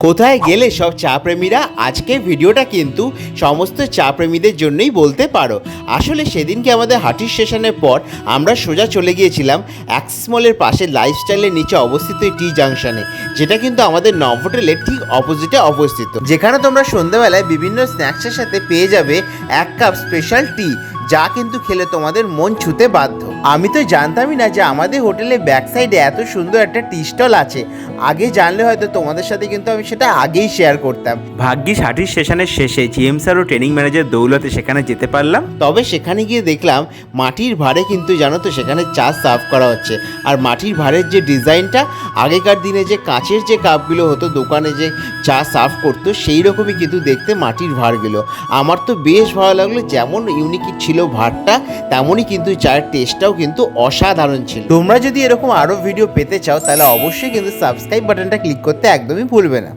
কোথায় গেলে সব চা প্রেমীরা? আজকে ভিডিওটা কিন্তু সমস্ত চা প্রেমীদের জন্যই বলতে পারো। আসলে সেদিনকে আমাদের হাটি স্টেশনের পর আমরা সোজা চলে গিয়েছিলাম অ্যাক্সিস মলের পাশে লাইফস্টাইলের নিচে অবস্থিত এই টি জাংশনে, যেটা কিন্তু আমাদের নভোটেলের ঠিক অপোজিটে অবস্থিত, যেখানে তোমরা সন্ধ্যাবেলায় বিভিন্ন স্ন্যাক্সের সাথে পেয়ে যাবে 1 কাপ স্পেশাল টি, যা কিন্তু খেলে তোমাদের মন ছুঁতে বাধ্য। আমি তো জানতামই না যে আমাদের হোটেলের ব্যাক সাইডে এত সুন্দর একটা টি স্টল আছে। আগে জানলে হয়তো তোমাদের সাথে কিন্তু আমি সেটা আগেই শেয়ার করতাম। ভাগ্যিস হাটির স্টেশনের শেষে জিএম স্যার ও ট্রেনিং ম্যানেজার দৌলতে সেখানে যেতে পারলাম। তবে সেখানে গিয়ে দেখলাম মাটির ভাঁড়ে কিন্তু জানো তো সেখানে চা সার্ভ করা হচ্ছে। আর মাটির ভাঁড়ের যে ডিজাইনটা, আগেকার দিনে যে কাঁচের যে কাপগুলো হতো দোকানে যে চা সার্ভ করতো, সেই রকমই কিন্তু দেখতে মাটির ভাঁড়গুলো। আমার তো বেশ ভালো লাগলো, যেমন ইউনিক ছিল ভাঁড়টা, তেমনই কিন্তু চায়ের টেস্টটাও কিন্তু অসাধারণ ছিল। তোমরা যদি এরকম আরও ভিডিও পেতে চাও তাহলে অবশ্যই কিন্তু সাবস্ক্রাইব বাটনটা ক্লিক করতে একদমই ভুলবে না।